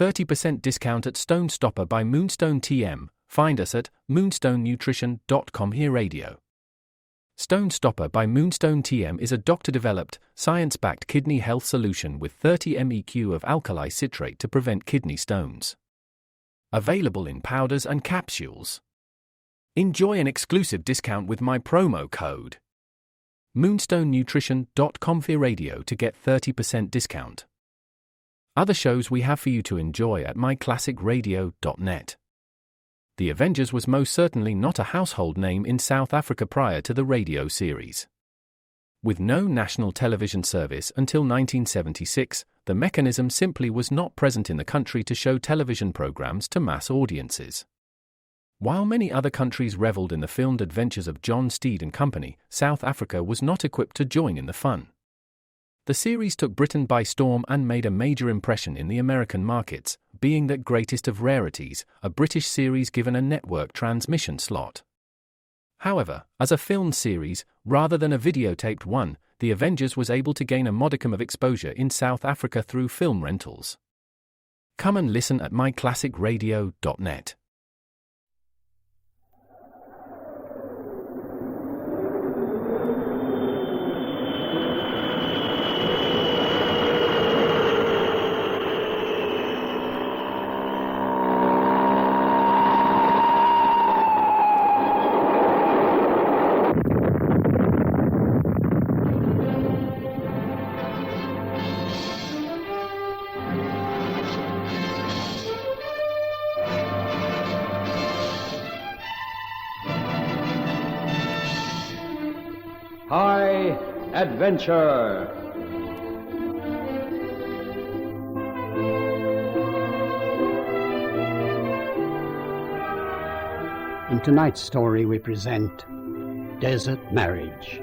30% discount at Stone Stopper by Moonstone TM. Find us at moonstonenutrition.com. Here Radio. Stone Stopper by Moonstone TM is a doctor-developed, science-backed kidney health solution with 30 MEq of alkali citrate to prevent kidney stones. Available in powders and capsules. Enjoy an exclusive discount with my promo code moonstonenutrition.com. Here Radio to get 30% discount. Other shows we have for you to enjoy at myclassicradio.net. The Avengers was most certainly not a household name in South Africa prior to the radio series. With no national television service until 1976, the mechanism simply was not present in the country to show television programs to mass audiences. While many other countries reveled in the filmed adventures of John Steed and company, South Africa was not equipped to join in the fun. The series took Britain by storm and made a major impression in the American markets, being that greatest of rarities, a British series given a network transmission slot. However, as a film series, rather than a videotaped one, The Avengers was able to gain a modicum of exposure in South Africa through film rentals. Come and listen at myclassicradio.net. High Adventure. In tonight's story we present Desert Marriage.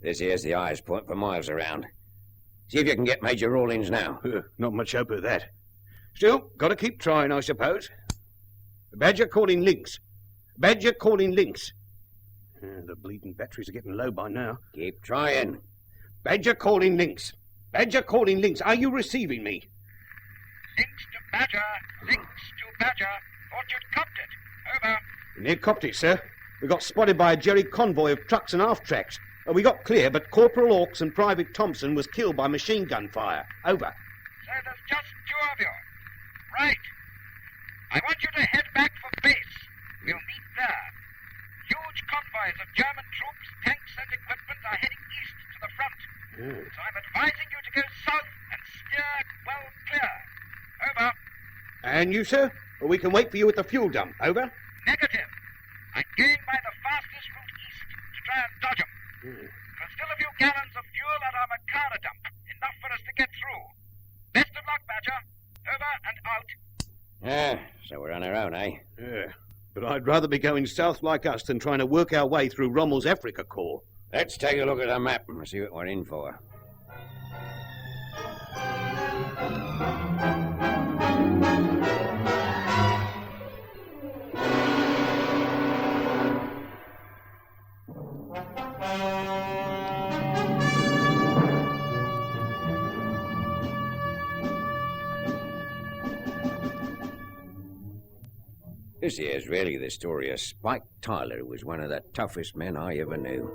This here's the eyes point for miles around. See if you can get Major Rawlins now. Not much hope of that. Still, got to keep trying, I suppose. Badger calling Lynx. Badger calling Lynx. The bleeding batteries are getting low by now. Keep trying. Badger calling Lynx. Badger calling Lynx. Are you receiving me? Lynx to Badger. Lynx to Badger. Thought you'd copped it. Over. Near copped it, sir. We got spotted by a Jerry convoy of trucks and half-tracks. We got clear, but Corporal Hawks and Private Thompson was killed by machine gun fire. Over. So there's just two of you. Right. I want you to head back for base. We'll meet there. Huge convoys of German troops, tanks, and equipment are heading east to the front. So I'm advising you to go south and steer well clear. Over. And you, sir? We can wait for you at the fuel dump. Over. Negative. I'm going by the fastest route east to try and dodge them. There's still a few gallons of fuel at our Makara dump, enough for us to get through. Best of luck, Badger. Over and out. So we're on our own, eh? Yeah, but I'd rather be going south like us than trying to work our way through Rommel's Africa Corps. Let's take a look at the map and see what we're in for. This here's really the story of Spike Tyler, who was one of the toughest men I ever knew.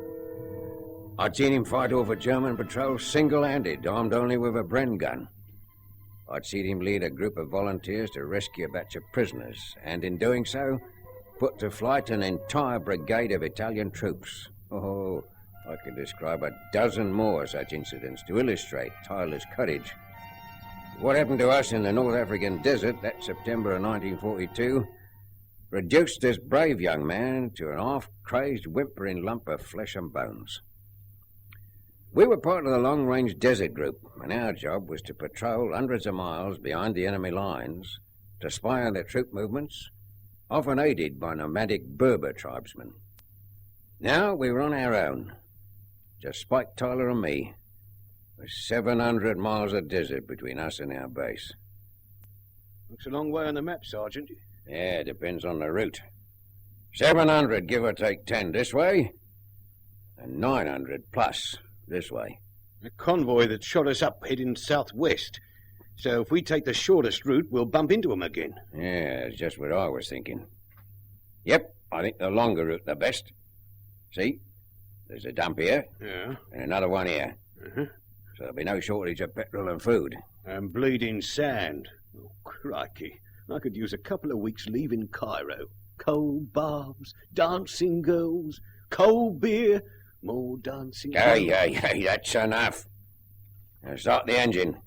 I'd seen him fight off a German patrol single-handed, armed only with a Bren gun. I'd seen him lead a group of volunteers to rescue a batch of prisoners, and in doing so, put to flight an entire brigade of Italian troops. Oh, I could describe a dozen more such incidents to illustrate Tyler's courage. What happened to us in the North African desert that September of 1942 reduced this brave young man to an half-crazed, whimpering lump of flesh and bones. We were part of the long-range desert group, and our job was to patrol hundreds of miles behind the enemy lines to spy on their troop movements, often aided by nomadic Berber tribesmen. Now we were on our own. Just Spike Tyler and me. There's 700 miles of desert between us and our base. Looks a long way on the map, Sergeant. Yeah, depends on the route. 700, give or take 10 this way, and 900 plus this way. A convoy that shot us up heading southwest. So if we take the shortest route, we'll bump into them again. Yeah, that's just what I was thinking. Yep, I think the longer route the best. See? There's a dump here, Yeah. and another one here. Uh-huh. So there'll be no shortage of petrol and food. And bleeding sand. Oh, crikey. I could use a couple of weeks leave in Cairo. Cold baths, dancing girls, cold beer, more dancing girls. Hey, that's enough. Now start the engine.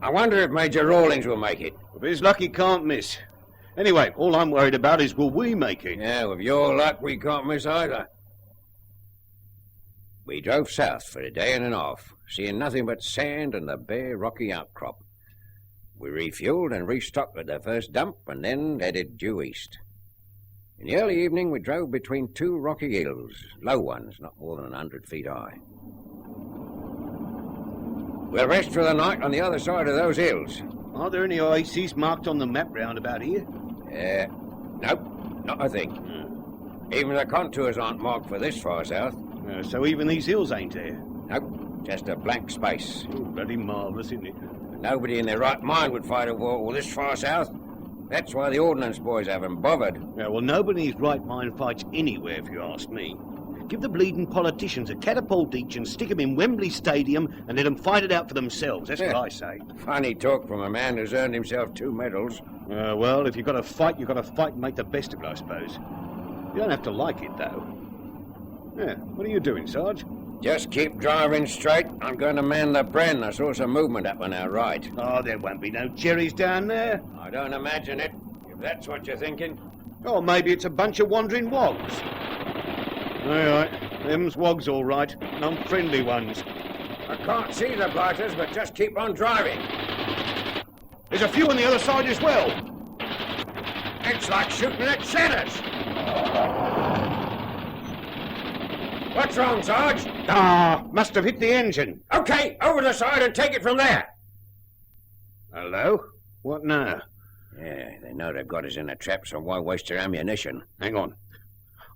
I wonder if Major Rawlings will make it. If his luck, he can't miss. Anyway, all I'm worried about is will we make it? Yeah, with your luck, we can't miss either. We drove south for a day and a half, seeing nothing but sand and the bare rocky outcrop. We refueled and restocked at the first dump and then headed due east. In the early evening, we drove between two rocky hills, low ones, not more than 100 feet high. We'll rest for the night on the other side of those hills. Are there any oases marked on the map round about here? Nope, not a thing. Even the contours aren't marked for this far south. So even these hills ain't there? Nope, just a blank space. Oh, bloody marvellous, isn't it? Nobody in their right mind would fight a war this far south. That's why the ordnance boys haven't bothered. Yeah, well, nobody in his right mind fights anywhere, if you ask me. Give the bleeding politicians a catapult each and stick 'em in Wembley Stadium and let 'em fight it out for themselves. That's what I say. Funny talk from a man who's earned himself 2 medals. Well, if you've got to fight, you've got to fight and make the best of it, I suppose. You don't have to like it, though. Yeah, what are you doing, Sarge? Just keep driving straight. I'm going to man the Bren. I saw some movement up on our right. Oh, there won't be no Jerry's down there. I don't imagine it, if that's what you're thinking. Or maybe it's a bunch of wandering wogs. All right, them's wogs all right, and I'm friendly ones. I can't see the blighters, but just keep on driving. There's a few on the other side as well. It's like shooting at shadows. What's wrong, Sarge? Must have hit the engine. Okay, over the side and take it from there. Hello? What now? Yeah, they know they've got us in a trap, so why waste their ammunition? Hang on.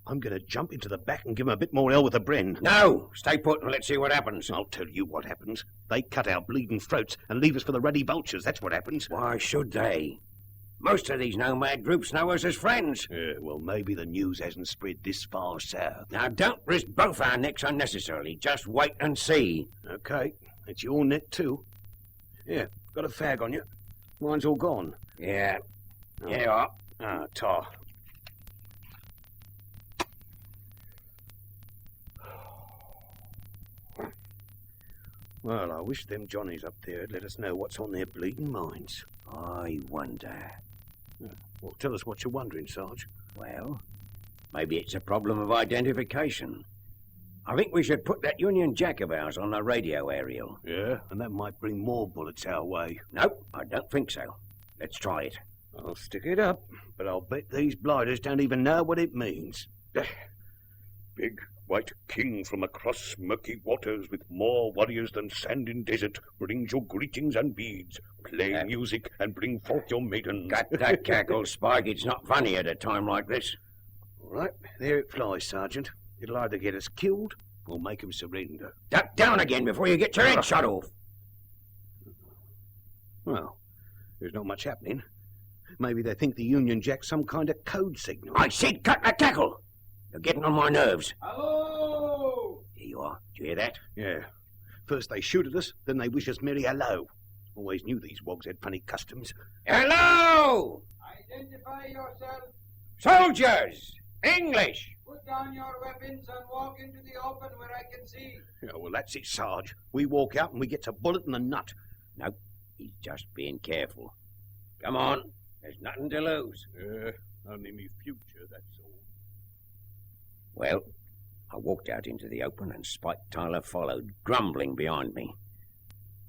I'm going to jump into the back and give 'em a bit more hell with the Bren. No, stay put and let's see what happens. I'll tell you what happens. They cut our bleeding throats and leave us for the ruddy vultures. That's what happens. Why should they? Most of these nomad groups know us as friends. Yeah, well, maybe the news hasn't spread this far south. Now, don't risk both our necks unnecessarily. Just wait and see. Okay, it's your neck too. Yeah, got a fag on you. Mine's all gone. Yeah, here you are. Tar. Well, I wish them Johnnies up there had let us know what's on their bleeding minds. I wonder. Well, tell us what you're wondering, Sarge. Well, maybe it's a problem of identification. I think we should put that Union Jack of ours on the radio aerial. Yeah, and that might bring more bullets our way. Nope, I don't think so. Let's try it. I'll stick it up, but I'll bet these blighters don't even know what it means. Big white king from across murky waters with more warriors than sand in desert brings your greetings and beads. Play music and bring forth your maidens. Cut that cackle, Spike. It's not funny at a time like this. All right, there it flies, Sergeant. It'll either get us killed or make 'em surrender. Duck down again before you get your head shot off. Well, there's not much happening. Maybe they think the Union Jack's some kind of code signal. I said cut that cackle. You're getting on my nerves. Hello! Here you are. Do you hear that? Yeah. First they shoot at us, then they wish us merry hello. Always knew these wogs had funny customs. Hello! Identify yourself. Soldiers! English! Put down your weapons and walk into the open where I can see. Yeah, well, that's it, Sarge. We walk out and we get a bullet in the nut. Nope. He's just being careful. Come on. There's nothing to lose. Only me future, that's all. Well, I walked out into the open and Spike Tyler followed, grumbling behind me.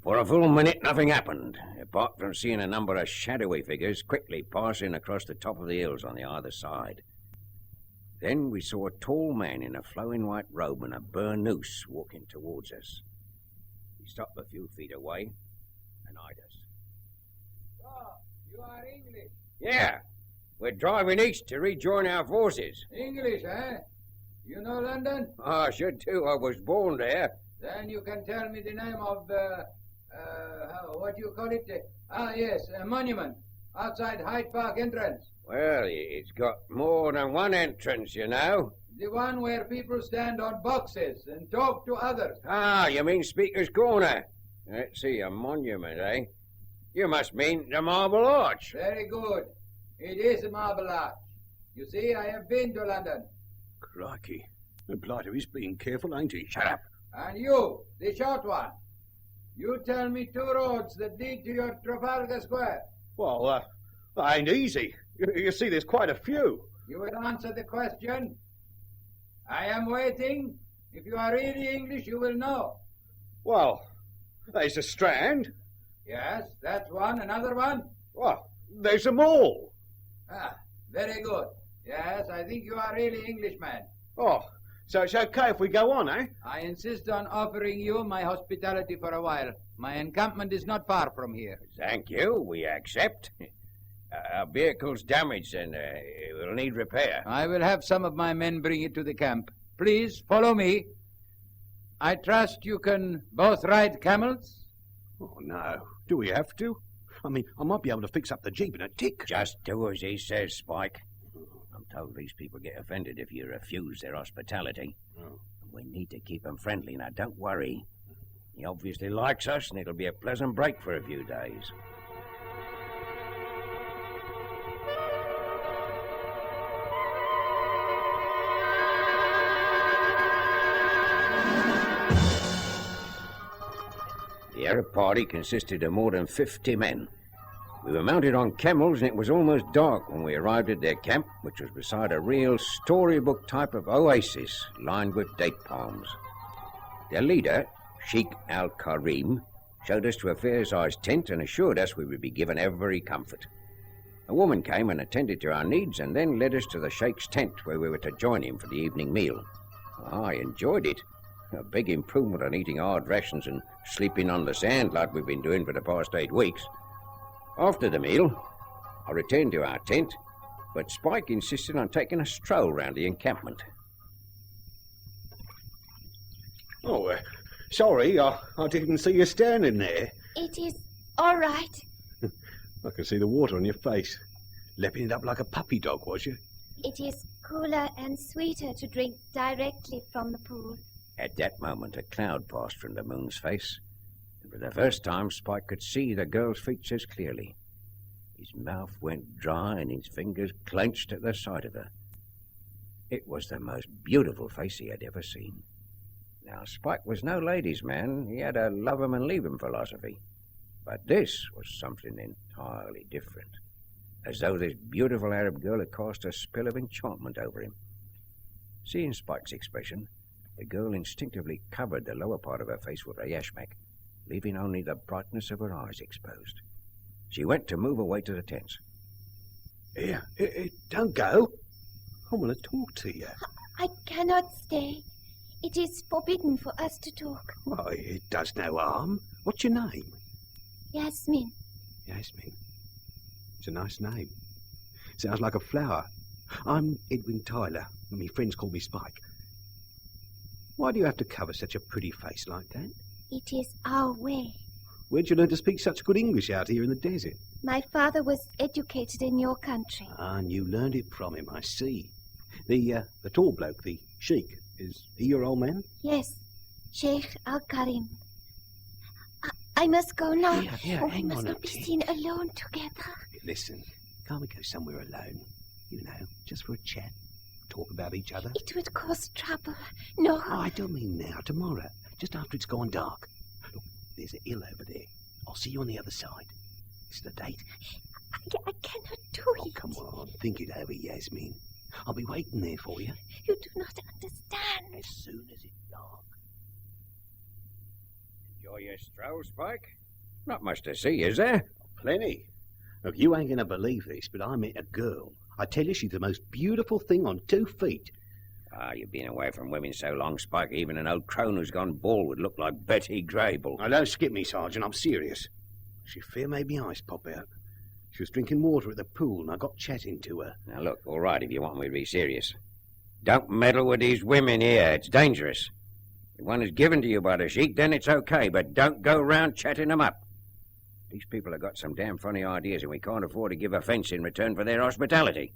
For a full minute, nothing happened, apart from seeing a number of shadowy figures quickly passing across the top of the hills on the other side. Then we saw a tall man in a flowing white robe and a burnoose walking towards us. He stopped a few feet away and eyed us. So, you are English. Yeah, we're driving east to rejoin our forces. English, eh? You know London? I should too. I was born there. Then you can tell me the name of what do you call it? Yes, a monument outside Hyde Park entrance. Well, it's got more than one entrance, you know. The one where people stand on boxes and talk to others. Ah, you mean Speaker's Corner? Let's see, a monument, eh? You must mean the Marble Arch. Very good. It is a Marble Arch. You see, I have been to London. Crikey. The blighter is being careful, ain't he? Shut up. And you, the short one. You tell me 2 roads that lead to your Trafalgar Square. Well, that ain't easy. You see, there's quite a few. You will answer the question. I am waiting. If you are really English, you will know. Well, there's the Strand. Yes, that's one. Another one? Well, there's the Mall. Ah, very good. Yes, I think you are really Englishman. Oh, so it's okay if we go on, eh? I insist on offering you my hospitality for a while. My encampment is not far from here. Thank you. We accept. Our vehicle's damaged and it will need repair. I will have some of my men bring it to the camp. Please, follow me. I trust you can both ride camels? Oh, no. Do we have to? I mean, I might be able to fix up the Jeep in a tick. Just do as he says, Spike. I'm told these people get offended if you refuse their hospitality. Oh. We need to keep them friendly. Now, don't worry. He obviously likes us, and it'll be a pleasant break for a few days. The Arab party consisted of more than 50 men. We were mounted on camels, and it was almost dark when we arrived at their camp, which was beside a real storybook type of oasis lined with date palms. Their leader, Sheikh Al-Karim, showed us to a fair-sized tent and assured us we would be given every comfort. A woman came and attended to our needs and then led us to the Sheikh's tent where we were to join him for the evening meal. I enjoyed it. A big improvement on eating hard rations and sleeping on the sand like we've been doing for the past 8 weeks. After the meal, I returned to our tent, but Spike insisted on taking a stroll round the encampment. Oh, sorry, I didn't see you standing there. It is all right. I can see the water on your face. Lapping it up like a puppy dog, was you? It is cooler and sweeter to drink directly from the pool. At that moment, a cloud passed from the moon's face, and for the first time Spike could see the girl's features clearly. His mouth went dry and his fingers clenched at the sight of her. It was the most beautiful face he had ever seen. Now, Spike was no ladies' man. He had a love 'em and leave 'em philosophy. But this was something entirely different, as though this beautiful Arab girl had cast a spell of enchantment over him. Seeing Spike's expression, the girl instinctively covered the lower part of her face with a yashmak, leaving only the brightness of her eyes exposed. She went to move away to the tents. Here, don't go. I want to talk to you. I cannot stay. It is forbidden for us to talk. Well, it does no harm. What's your name? Yasmin. Yasmin. It's a nice name. Sounds like a flower. I'm Edwin Tyler, and my friends call me Spike. Why do you have to cover such a pretty face like that? It is our way. Where'd you learn to speak such good English out here in the desert? My father was educated in your country. Ah, and you learned it from him, I see. The tall bloke, the sheik, is he your old man? Yes, Sheikh Al-Karim. I must go now. Here, we hang must on not a be tick. seen alone together. Listen, can't we go somewhere alone? You know, just for a chat. Talk about each other. It would cause trouble. No. Oh, I don't mean now, tomorrow. Just after it's gone dark. Look, there's a hill over there. I'll see you on the other side. It's the date. I cannot do Oh, it. come on, think it over, Yasmin. I'll be waiting there for you. You do not understand. As soon as it's dark. Enjoy your stroll, Spike? Not much to see, is there? Plenty. Look, you ain't going to believe this, but I met a girl. I tell you, she's the most beautiful thing on 2 feet. Ah, you've been away from women so long, Spike, even an old crone who's gone bald would look like Betty Grable. Now, don't skip me, Sergeant. I'm serious. She fair made me eyes pop out. She was drinking water at the pool, and I got chatting to her. Now, look, all right, if you want me to be serious. Don't meddle with these women here. It's dangerous. If one is given to you by the sheik, then it's okay, but don't go round chatting them up. These people have got some damn funny ideas, and we can't afford to give offence in return for their hospitality.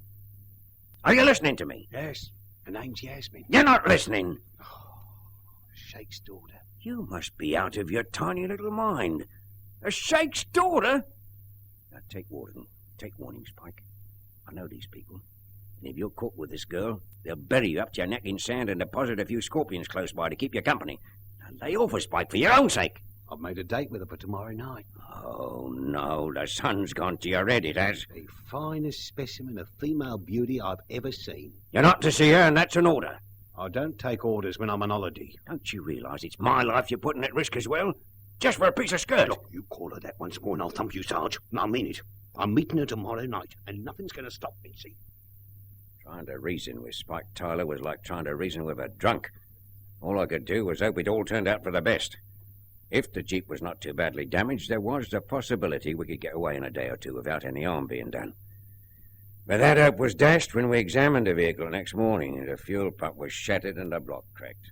Are you listening to me? Yes, her name's Yasmin. You're not listening. Sheikh's daughter. You must be out of your tiny little mind. A sheik's daughter? Now, take warning, Spike. I know these people. And if you're caught with this girl, they'll bury you up to your neck in sand and deposit a few scorpions close by to keep you company. Now, lay off her, Spike, for your own sake. I've made a date with her for tomorrow night. Oh, no, the sun's gone to your head, it has. The finest specimen of female beauty I've ever seen. You're not to see her, and that's an order. I don't take orders when I'm on holiday. Don't you realise it's my life you're putting at risk as well? Just for a piece of skirt. Look, you call her that once more and I'll thump you, Sarge. And I mean it. I'm meeting her tomorrow night, and nothing's going to stop me, see? Trying to reason with Spike Tyler was like trying to reason with a drunk. All I could do was hope it all turned out for the best. If the Jeep was not too badly damaged, there was the possibility we could get away in a day or two without any harm being done. But that hope was dashed when we examined the vehicle next morning. The fuel pump was shattered and the block cracked.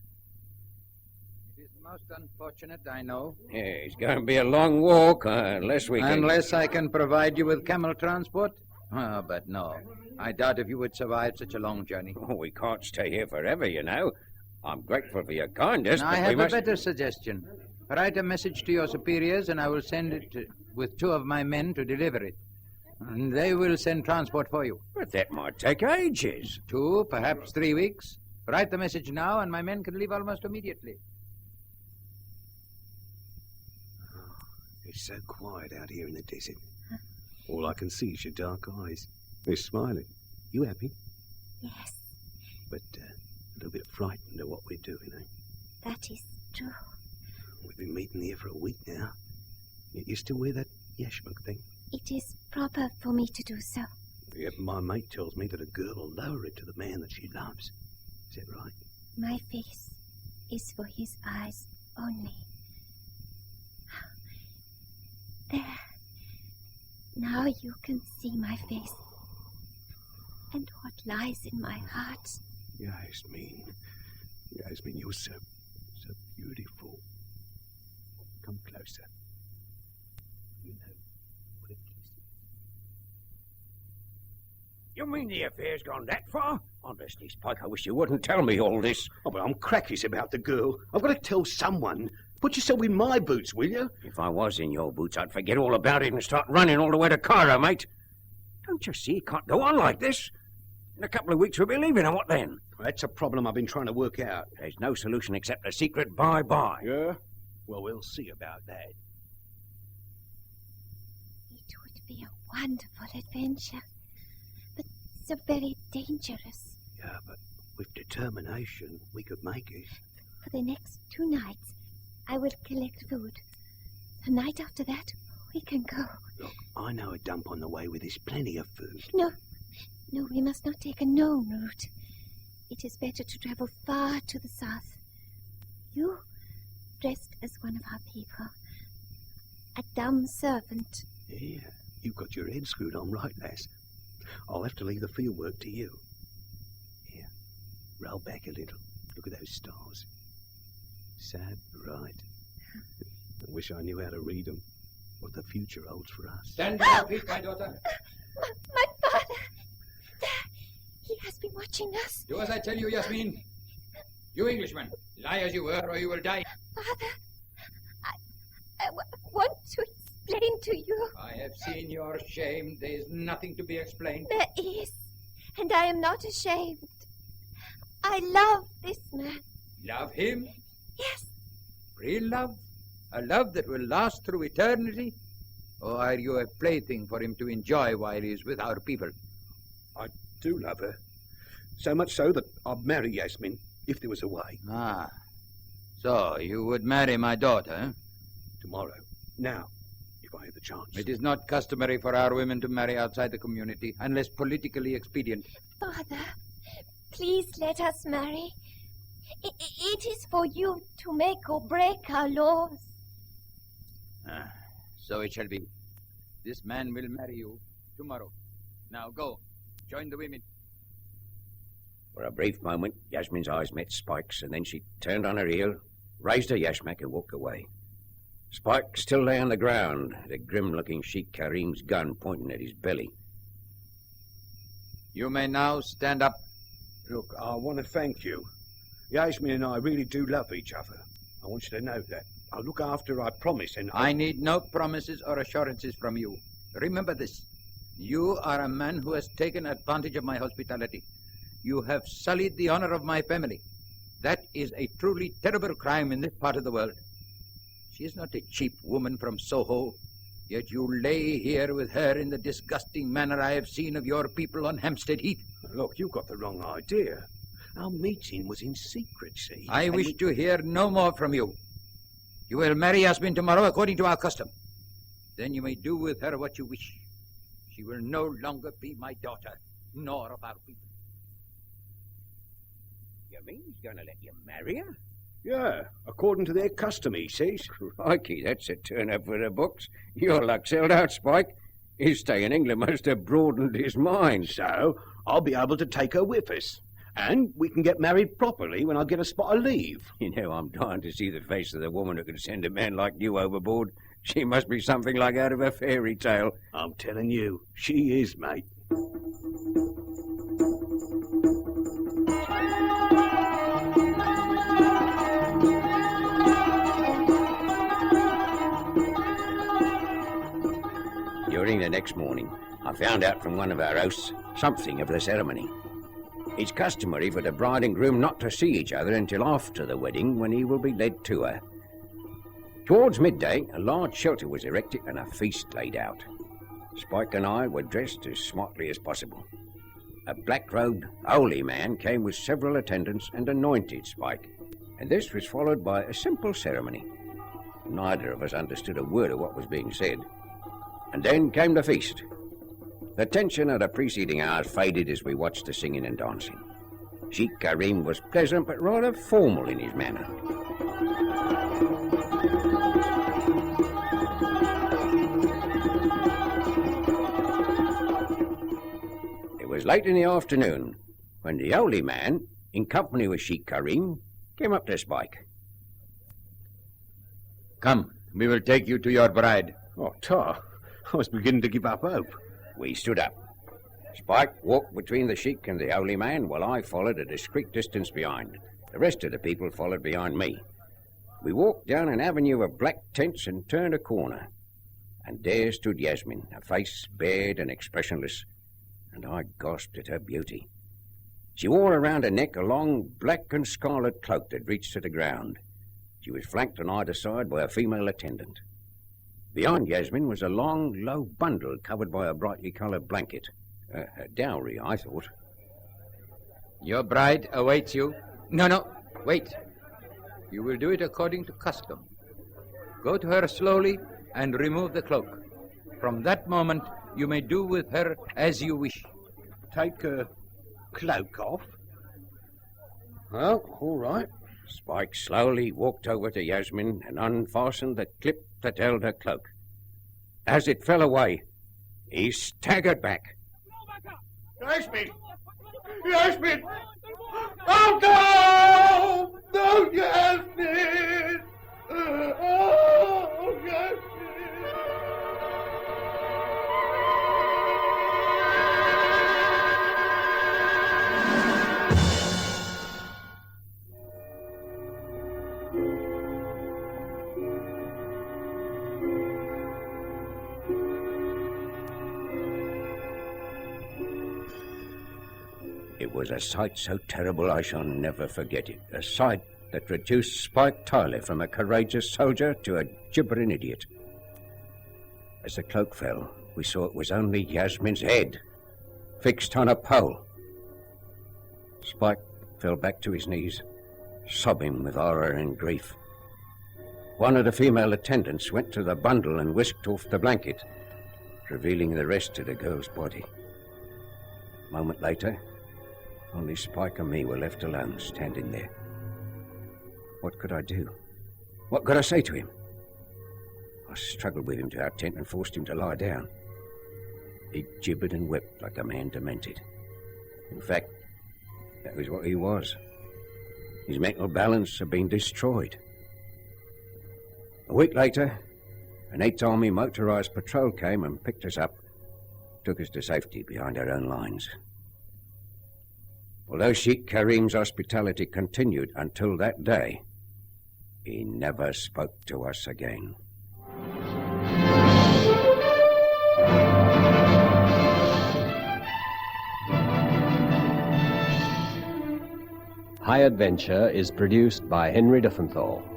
It is most unfortunate, I know. Yeah, it's going to be a long walk, unless we can... Unless I can provide you with camel transport? Oh, but no. I doubt if you would survive such a long journey. Oh, we can't stay here forever, you know. I'm grateful for your kindness, I but have we a must... better suggestion. Write a message to your superiors, and I will send it with 2 of my men to deliver it. And they will send transport for you. But that might take ages. 2, perhaps 3 weeks. Write the message now, and my men can leave almost immediately. It's so quiet out here in the desert. All I can see is your dark eyes. They're smiling. You happy? Yes, But a little bit frightened at what we're doing, eh? that is true. We've been meeting here for a week now. You still wear that yashmak thing? It is proper for me to do so. Yep, my mate tells me that a girl will lower it to the man that she loves. Is that right? My face is for his eyes only. There. Now you can see my face. And what lies in my heart. Yasmin, you're so beautiful. Come closer. You know what a kiss is. You mean the affair's gone that far? Honestly, Spike, I wish you wouldn't tell me all this. Oh, but I'm crackish about the girl. I've got to tell someone. Put yourself in my boots, will you? If I was in your boots, I'd forget all about it and start running all the way to Cairo, mate. Don't you see it can't go on like this? In a couple of weeks we'll be leaving, and what then? That's a problem I've been trying to work out. There's no solution except a secret bye-bye. Yeah? Well, we'll see about that. It would be a wonderful adventure, but so very dangerous. Yeah, but with determination, we could make it. For the next 2 nights, I will collect food. The night after that, we can go. Look, I know a dump on the way where there's plenty of food. No, we must not take a known route. It is better to travel far to the south. You, dressed as one of our people, a dumb servant. Yeah, you've got your head screwed on right, lass. I'll have to leave the field work to you. Here, roll back a little. Look at those stars. Sad bright. I wish I knew how to read them. What the future holds for us. Stand to your feet, my daughter. My father! There! He has been watching us. Do as I tell you, Yasmin. You Englishmen, lie as you were, or you will die. Father, I want to explain to you. I have seen your shame. There is nothing to be explained. There is, and I am not ashamed. I love this man. Love him? Yes, Real love? A love that will last through eternity? Or are you a plaything for him to enjoy while he is with our people? I do love her. So much so that I'd marry Yasmin if there was a way. Ah. So you would marry my daughter, eh? Tomorrow. Now, if I have the chance. It is not customary for our women to marry outside the community, unless politically expedient. Father, please let us marry. It is for you to make or break our laws. So it shall be. This man will marry you tomorrow. Now go. Join the women. For a brief moment, Yasmin's eyes met Spike's, and then she turned on her heel, raised her yashmak, and walked away. Spike still lay on the ground, the grim-looking Sheikh Karim's gun pointing at his belly. You may now stand up. Look, I want to thank you. Yasmin and I really do love each other. I want you to know that. I'll look after her, I promise, and I need no promises or assurances from you. Remember this. You are a man who has taken advantage of my hospitality. You have sullied the honor of my family. That is a truly terrible crime in this part of the world. She is not a cheap woman from Soho, yet you lay here with her in the disgusting manner I have seen of your people on Hampstead Heath. Look, you've got the wrong idea. Our meeting was in secret, see? I wish to hear no more from you. You will marry Yasmin tomorrow according to our custom. Then you may do with her what you wish. She will no longer be my daughter, nor of our people. You mean he's going to let you marry her? Yeah, according to their custom, he says. Crikey, that's a turn-up for the books. Your luck's held out, Spike. His stay in England must have broadened his mind. So, I'll be able to take her with us. And we can get married properly when I get a spot of leave. You know, I'm dying to see the face of the woman who can send a man like you overboard. She must be something like out of a fairy tale. I'm telling you, she is, mate. During the next morning, I found out from one of our hosts something of the ceremony. It's customary for the bride and groom not to see each other until after the wedding, when he will be led to her. Towards midday, a large shelter was erected and a feast laid out. Spike and I were dressed as smartly as possible. A black-robed, holy man came with several attendants and anointed Spike, and this was followed by a simple ceremony. Neither of us understood a word of what was being said. And then came the feast. The tension of the preceding hours faded as we watched the singing and dancing. Sheikh Karim was pleasant but rather formal in his manner. It was late in the afternoon when the holy man, in company with Sheikh Karim, came up to Spike. Come, we will take you to your bride. Oh, Tar, I was beginning to give up hope. We stood up. Spike walked between the Sheikh and the holy man, while I followed a discreet distance behind. The rest of the people followed behind me. We walked down an avenue of black tents and turned a corner. And there stood Yasmin, her face bared and expressionless, and I gasped at her beauty. She wore around her neck a long black and scarlet cloak that reached to the ground. She was flanked on either side by a female attendant. Behind Yasmin was a long, low bundle covered by a brightly coloured blanket. A dowry, I thought. Your bride awaits you. No, wait. You will do it according to custom. Go to her slowly and remove the cloak. From that moment, you may do with her as you wish. Take her cloak off? Well, all right. Spike slowly walked over to Yasmin and unfastened the clip that held her cloak. As it fell away, he staggered back. Yasmin! Yasmin! Oh, no! No, Yasmin! Oh, Yasmin! It was a sight so terrible I shall never forget it. A sight that reduced Spike Tyler from a courageous soldier to a gibbering idiot. As the cloak fell, we saw it was only Yasmin's head, fixed on a pole. Spike fell back to his knees, sobbing with horror and grief. One of the female attendants went to the bundle and whisked off the blanket, revealing the rest to the girl's body. A moment later, only Spike and me were left alone, standing there. What could I do? What could I say to him? I struggled with him to our tent and forced him to lie down. He gibbered and wept like a man demented. In fact, that was what he was. His mental balance had been destroyed. A week later, an 8th Army motorized patrol came and picked us up, took us to safety behind our own lines. Although Sheikh Karim's hospitality continued until that day, he never spoke to us again. High Adventure is produced by Henry Duffenthal.